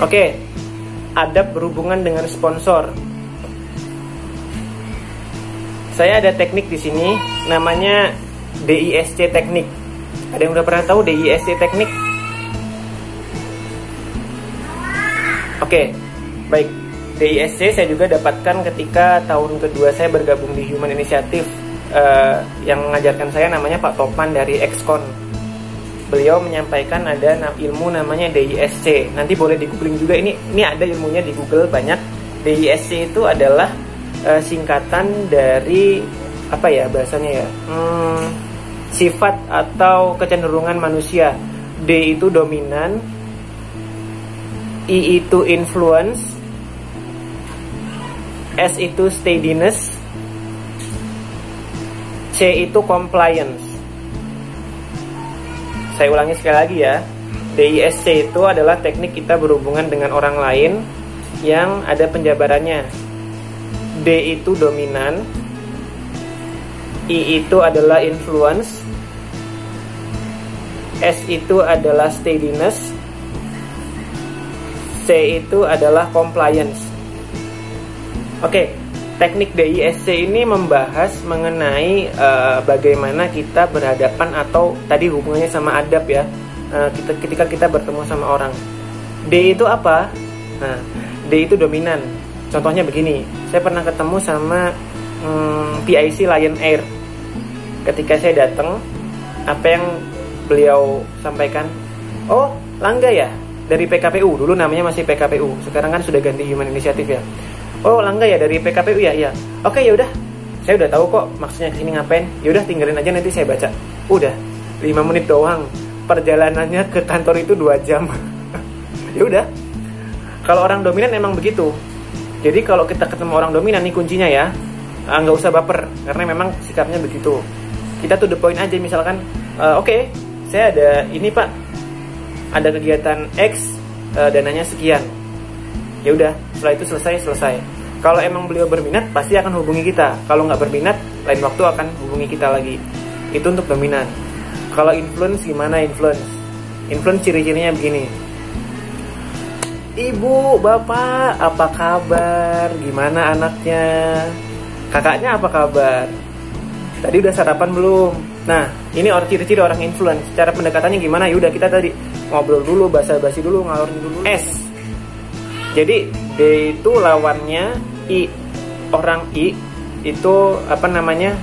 Oke, adab berhubungan dengan sponsor. Saya ada teknik di sini, namanya DISC teknik. Ada yang udah pernah tahu DISC teknik? Oke, baik. DISC saya juga dapatkan ketika tahun kedua saya bergabung di Human Initiative. Yang mengajarkan saya namanya Pak Topan dari Excon. Beliau menyampaikan ada ilmu namanya DISC. Nanti boleh di googling juga, ini ada ilmunya di Google banyak. DISC itu adalah singkatan dari apa ya bahasanya ya? Sifat atau kecenderungan manusia. D itu dominan, I itu influence, S itu steadiness, C itu compliance. Saya ulangi sekali lagi ya. DISC itu adalah teknik kita berhubungan dengan orang lain yang ada penjabarannya. D itu dominan, I itu adalah influence, S itu adalah steadiness, C itu adalah compliance. Oke, teknik DISC ini membahas mengenai bagaimana kita berhadapan atau tadi hubungannya sama adab ya, ketika kita bertemu sama orang. D itu apa? Nah, D itu dominan. Contohnya begini, saya pernah ketemu sama PIC Lion Air. Ketika saya datang, apa yang beliau sampaikan? Oh, Langga ya? Dari PKPU, dulu namanya masih PKPU, sekarang kan sudah ganti Human Initiative ya. Oh, Langga ya dari PKPU ya, iya. Oke, ya udah. Saya udah tahu kok maksudnya kesini ngapain. Ya udah tinggalin aja nanti saya baca. Udah, 5 menit doang. Perjalanannya ke kantor itu 2 jam. Ya udah. Kalau orang dominan emang begitu. Jadi kalau kita ketemu orang dominan nih kuncinya ya, nggak usah baper karena memang sikapnya begitu. Kita to the point aja, misalkan oke, saya ada ini Pak. Ada kegiatan X, dananya sekian. Ya udah, setelah itu selesai. Kalau emang beliau berminat, pasti akan hubungi kita. Kalau nggak berminat, lain waktu akan hubungi kita lagi. Itu untuk dominan. Kalau influence gimana influence? Influence ciri-cirinya begini. Ibu, bapak, apa kabar? Gimana anaknya? Kakaknya apa kabar? Tadi udah sarapan belum? Nah, ini ciri-ciri orang influence. Cara pendekatannya gimana? Ya udah kita tadi ngobrol dulu, basa-basi dulu, ngalor dulu. S. Jadi D itu lawannya I. Orang I itu apa namanya?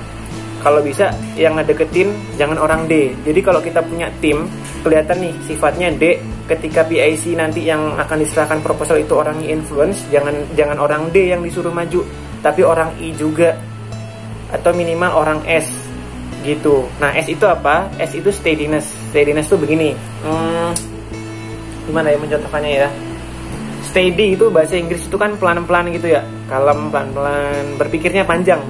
Kalau bisa yang ngedeketin jangan orang D. Jadi kalau kita punya tim, kelihatan nih sifatnya D. Ketika PIC nanti yang akan diserahkan proposal itu orang I influence, jangan orang D yang disuruh maju, tapi orang I juga, atau minimal orang S gitu. Nah, S itu apa? S itu steadiness. Steadiness tuh begini. Gimana ya mencontohkannya ya? Steady itu bahasa Inggris itu kan pelan-pelan gitu ya, kalem, pelan-pelan, berpikirnya panjang.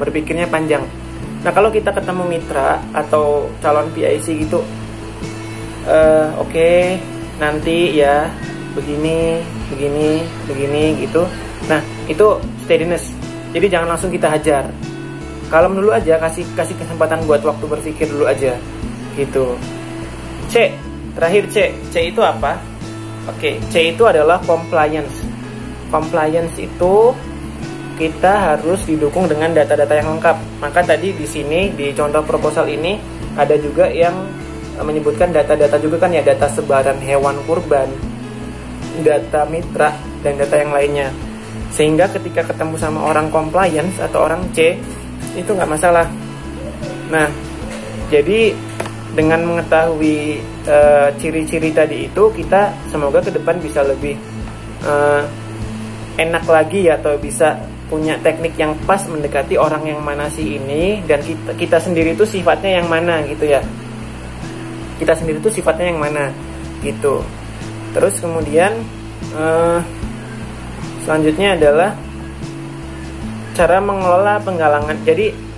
Nah, kalau kita ketemu mitra atau calon PIC gitu, oke, nanti ya begini gitu. Nah, itu steadiness. Jadi jangan langsung kita hajar. Kalem dulu aja, kasih kesempatan buat waktu berpikir dulu aja gitu. C, terakhir C. C itu apa? Oke, C itu adalah compliance. Compliance itu kita harus didukung dengan data-data yang lengkap. Maka tadi di sini di contoh proposal ini ada juga yang menyebutkan data-data juga kan ya, data sebaran hewan kurban, data mitra, dan data yang lainnya. Sehingga ketika ketemu sama orang compliance atau orang C, itu nggak masalah. Nah, jadi dengan mengetahui ciri-ciri tadi itu, kita semoga ke depan bisa lebih enak lagi ya, atau bisa punya teknik yang pas mendekati orang yang mana sih ini, dan kita sendiri itu sifatnya yang mana gitu ya. Kita sendiri itu sifatnya yang mana gitu. Terus kemudian selanjutnya adalah cara mengelola penggalangan. Jadi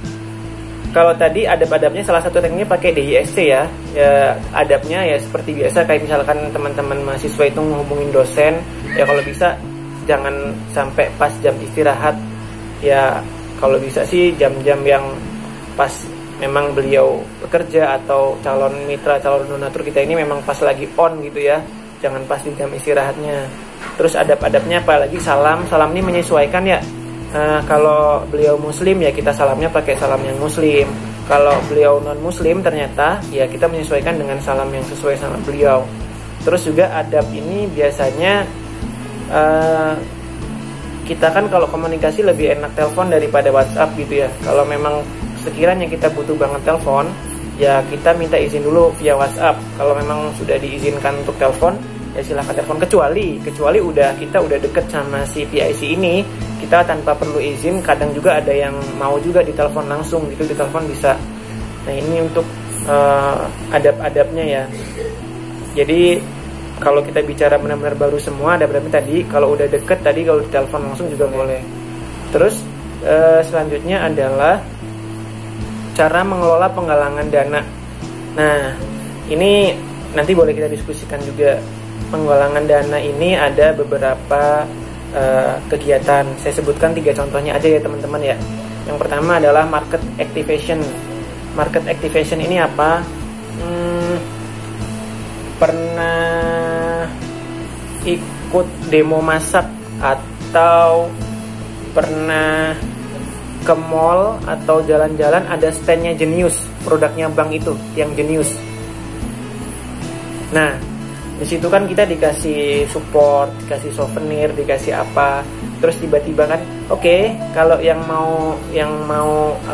kalau tadi adab-adabnya salah satu tekniknya pakai DISC ya. Ya adabnya ya seperti biasa, kayak misalkan teman-teman mahasiswa itu menghubungin dosen, ya kalau bisa jangan sampai pas jam istirahat. Ya kalau bisa sih jam-jam yang pas memang beliau bekerja atau calon mitra, calon donatur kita ini memang pas lagi on gitu ya. Jangan pas di jam istirahatnya. Terus adab-adabnya apalagi salam ini menyesuaikan ya. Kalau beliau muslim ya kita salamnya pakai salam yang muslim. Kalau beliau non muslim ternyata ya kita menyesuaikan dengan salam yang sesuai sama beliau. Terus juga adab ini biasanya kita kan kalau komunikasi lebih enak telepon daripada WhatsApp gitu ya. Kalau memang sekiranya kita butuh banget telepon, ya kita minta izin dulu via WhatsApp. Kalau memang sudah diizinkan untuk telepon, ya silahkan telepon. Kecuali kita udah deket sama si PIC ini, kita tanpa perlu izin. Kadang juga ada yang mau juga ditelepon langsung gitu, ditelepon bisa. Nah ini untuk adab-adabnya ya. Jadi kalau kita bicara benar-benar baru semua, adab-adabnya tadi. Kalau udah deket tadi, kalau ditelepon langsung juga boleh. Terus selanjutnya adalah cara mengelola penggalangan dana. Nah, ini nanti boleh kita diskusikan juga. Penggalangan dana ini ada beberapa kegiatan. Saya sebutkan 3 contohnya aja ya teman-teman ya. Yang pertama adalah market activation. Market activation ini apa? Pernah ikut demo masak atau pernah ke mall atau jalan-jalan ada standnya Genius, produknya bank itu yang Genius. Nah, di situ kan kita dikasih support, dikasih souvenir, dikasih apa. Terus tiba-tiba kan, oke, kalau yang mau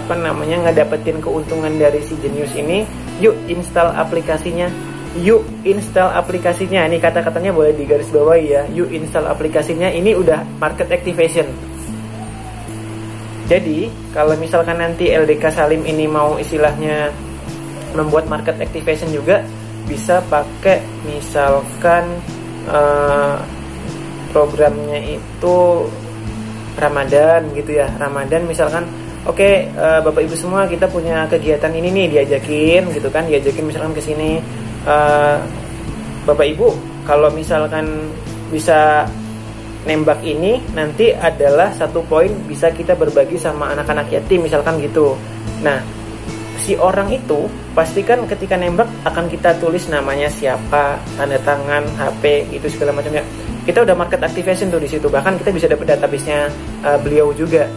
ngedapetin keuntungan dari si Genius ini, yuk install aplikasinya. Ini kata-katanya boleh digarisbawahi ya. Yuk install aplikasinya. Ini udah market activation. Jadi, kalau misalkan nanti LDK Salim ini mau istilahnya membuat market activation juga, bisa pakai misalkan programnya itu Ramadan gitu ya. Ramadan misalkan, oke, Bapak Ibu semua kita punya kegiatan ini nih, diajakin gitu kan, misalkan ke sini. Bapak Ibu, kalau misalkan bisa nembak ini nanti adalah 1 poin bisa kita berbagi sama anak-anak yatim misalkan gitu. Nah, si orang itu pastikan ketika nembak akan kita tulis namanya siapa, tanda tangan, HP, itu segala macamnya. Kita udah market activation tuh di situ. Bahkan kita bisa dapat database-nya beliau juga.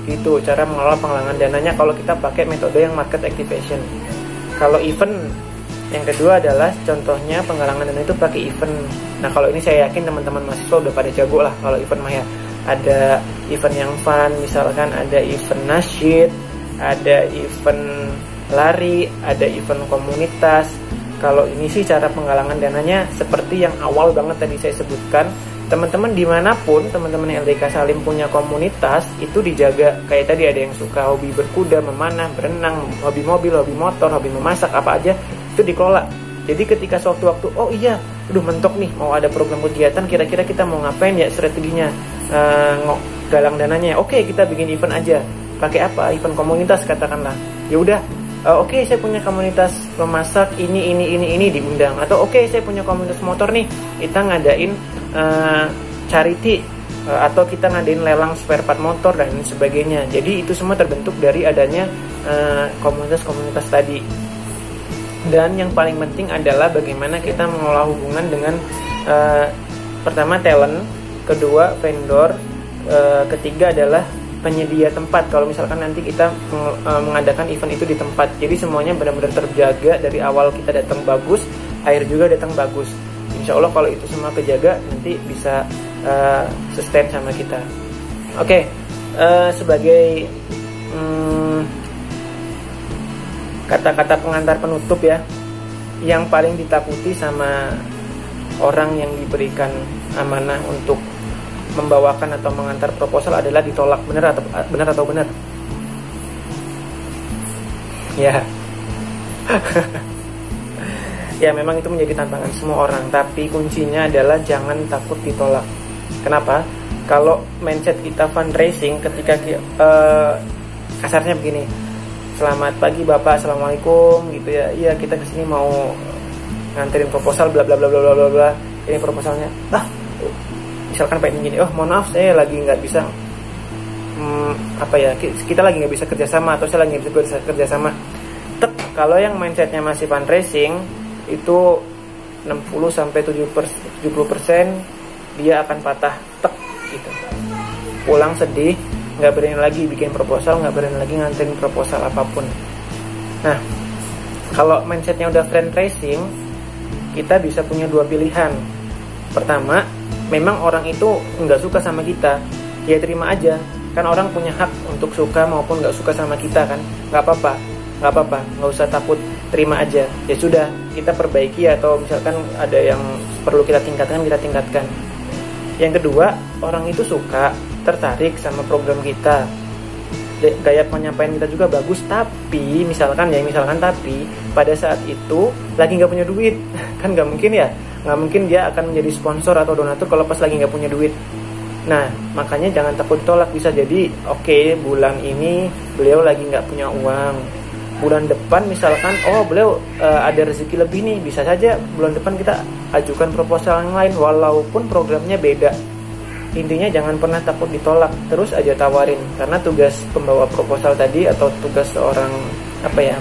Gitu cara mengelola penggalangan dananya kalau kita pakai metode yang market activation. Kalau event yang kedua adalah contohnya penggalangan dana itu pakai event. Nah kalau ini saya yakin teman-teman mahasiswa udah pada jago lah kalau event mah ya. Ada event yang fun, misalkan ada event nasyid, ada event lari, ada event komunitas. Kalau ini sih cara penggalangan dananya seperti yang awal banget tadi saya sebutkan. Teman-teman dimanapun teman-teman LDK Salim punya komunitas itu dijaga. Kayak tadi ada yang suka hobi berkuda, memanah, berenang, hobi mobil, hobi motor, hobi memasak, apa aja itu dikelola. Jadi ketika sewaktu-waktu, oh iya, aduh mentok nih mau ada program kegiatan, kira-kira kita mau ngapain ya strateginya, galang dananya. Oke, kita bikin event aja. Pakai apa? Event komunitas katakanlah. Ya udah, oke, saya punya komunitas memasak ini diundang. Atau oke, saya punya komunitas motor nih, kita ngadain charity atau kita ngadain lelang spare part motor dan sebagainya. Jadi itu semua terbentuk dari adanya komunitas-komunitas tadi. Dan yang paling penting adalah bagaimana kita mengelola hubungan dengan pertama talent, kedua vendor, ketiga adalah penyedia tempat. Kalau misalkan nanti kita mengadakan event itu di tempat, jadi semuanya benar-benar terjaga dari awal kita datang bagus, akhir juga datang bagus. Insya Allah kalau itu semua kejaga nanti bisa sustain sama kita. Oke, sebagai kata-kata pengantar penutup ya, yang paling ditakuti sama orang yang diberikan amanah untuk membawakan atau mengantar proposal adalah ditolak. Benar atau benar? Ya. Ya memang itu menjadi tantangan semua orang, tapi kuncinya adalah jangan takut ditolak. Kenapa? Kalau mindset kita fundraising ketika kasarnya begini, selamat pagi Bapak, assalamualaikum gitu ya. Iya kita kesini mau nganterin proposal bla bla bla bla bla bla. Ini proposalnya. Misalkan pengen gini, oh mohon maaf saya lagi nggak bisa kita lagi nggak bisa kerjasama atau saya lagi nggak bisa kerjasama. Kalau yang mindsetnya masih fundraising itu 60-70% dia akan patah tek gitu. Pulang sedih, nggak berani lagi bikin proposal, nggak berani lagi nganterin proposal apapun. Nah, kalau mindsetnya udah friend tracing, kita bisa punya dua pilihan. Pertama, memang orang itu nggak suka sama kita, ya terima aja. Kan orang punya hak untuk suka maupun nggak suka sama kita kan, nggak apa-apa, nggak usah takut, terima aja. Ya sudah, kita perbaiki atau misalkan ada yang perlu kita tingkatkan, kita tingkatkan. Yang kedua, orang itu suka, tertarik sama program kita, gaya penyampaian kita juga bagus, tapi misalkan tapi pada saat itu lagi nggak punya duit, kan nggak mungkin dia akan menjadi sponsor atau donatur kalau pas lagi nggak punya duit. Nah, makanya jangan takut tolak. Bisa jadi oke, bulan ini beliau lagi nggak punya uang, bulan depan misalkan beliau ada rezeki lebih nih, bisa saja bulan depan kita ajukan proposal yang lain walaupun programnya beda. Intinya jangan pernah takut ditolak, terus aja tawarin. Karena tugas pembawa proposal tadi atau tugas seorang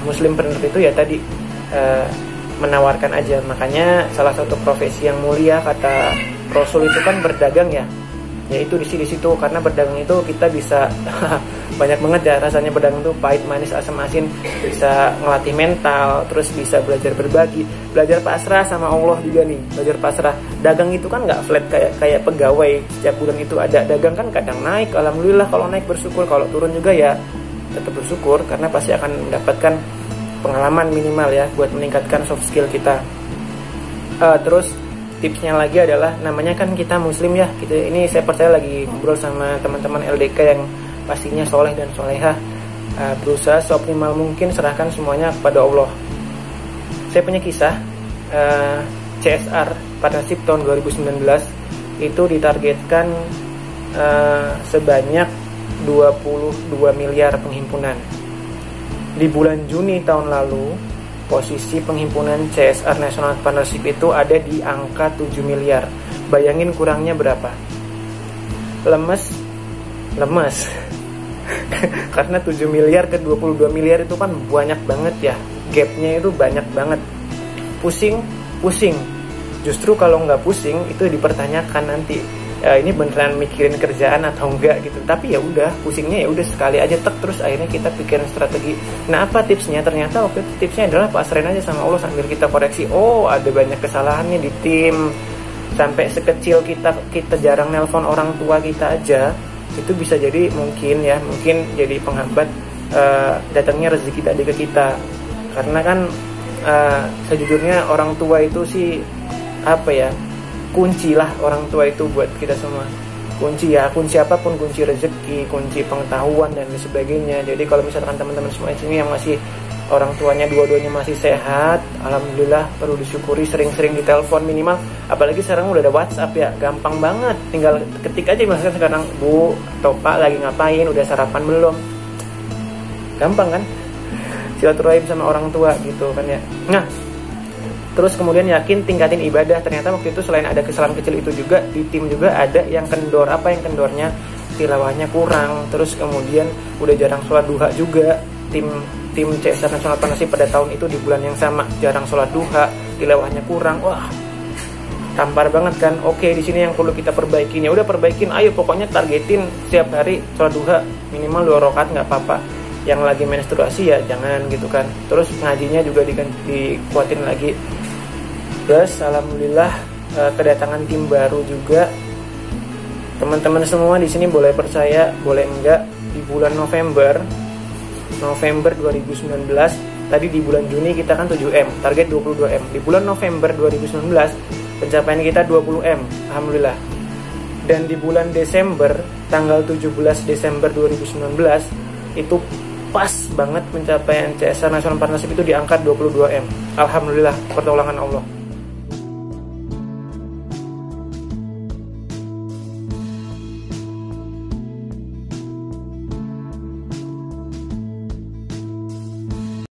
muslim entrepreneur itu ya tadi menawarkan aja. Makanya salah satu profesi yang mulia kata Rasul itu kan berdagang ya. Yaitu di situ, karena berdagang itu kita bisa banyak banget ya rasanya. Berdagang itu pahit, manis, asam, asin, bisa ngelatih mental, terus bisa belajar berbagi, belajar pasrah sama Allah juga nih, belajar pasrah. Dagang itu kan nggak flat kayak pegawai, setiap bulan itu ada. Dagang kan kadang naik, alhamdulillah, kalau naik bersyukur, kalau turun juga ya tetap bersyukur, karena pasti akan mendapatkan pengalaman minimal ya buat meningkatkan soft skill kita. Terus tipsnya lagi adalah, namanya kan kita muslim ya gitu. Ini saya percaya lagi ngobrol sama teman-teman LDK yang pastinya soleh dan solehah. Berusaha seoptimal mungkin serahkan semuanya kepada Allah. Saya punya kisah CSR Partnership tahun 2019 itu ditargetkan sebanyak 22 miliar penghimpunan. Di bulan Juni tahun lalu, posisi penghimpunan CSR National Partnership itu ada di angka 7 miliar. Bayangin kurangnya berapa? Lemes. Karena 7 miliar ke 22 miliar itu kan banyak banget ya. Gapnya itu banyak banget. Pusing. Justru kalau nggak pusing itu dipertanyakan nanti. Ini beneran mikirin kerjaan atau enggak gitu. Tapi ya udah, pusingnya ya udah sekali aja terus akhirnya kita pikirin strategi. Nah, apa tipsnya? Ternyata waktu itu tipsnya adalah pasrahin aja sama Allah sambil kita koreksi. Ada banyak kesalahannya di tim. Sampai sekecil kita jarang nelpon orang tua kita aja, itu bisa jadi mungkin jadi penghambat datangnya rezeki tadi ke kita. Karena kan sejujurnya orang tua itu sih kunci lah, orang tua itu buat kita semua. Kunci apapun, kunci rezeki, kunci pengetahuan dan sebagainya. Jadi kalau misalkan teman-teman semua di sini yang masih orang tuanya dua-duanya masih sehat, alhamdulillah perlu disyukuri, sering-sering ditelepon minimal. Apalagi sekarang udah ada WhatsApp ya, gampang banget. Tinggal ketik aja misalkan sekarang, Bu atau Pak lagi ngapain, udah sarapan belum? Gampang kan? Silaturahim sama orang tua gitu kan ya. Nah, terus kemudian yakin tingkatin ibadah. Ternyata waktu itu selain ada kesalahan kecil itu juga di tim juga ada yang kendor. Apa yang kendornya? Tilawahnya kurang. Terus kemudian udah jarang sholat duha juga. Tim CSR National Partnership pada tahun itu di bulan yang sama jarang sholat duha, tilawahnya kurang. Wah, tampar banget kan. Oke, di sini yang perlu kita perbaikin. Ya udah perbaikin. Ayo pokoknya targetin setiap hari sholat duha minimal 2 rakaat nggak apa-apa. Yang lagi menstruasi ya jangan gitu kan. Terus ngajinya juga dikuatin lagi. Terus alhamdulillah kedatangan tim baru juga. Teman-teman semua di sini boleh percaya, boleh enggak, di bulan November 2019, tadi di bulan Juni kita kan 7M, target 22M. Di bulan November 2019 pencapaian kita 20M, alhamdulillah. Dan di bulan Desember, tanggal 17 Desember 2019 itu pas banget pencapaian CSR National Partnership itu di angka 22M. Alhamdulillah, pertolongan Allah.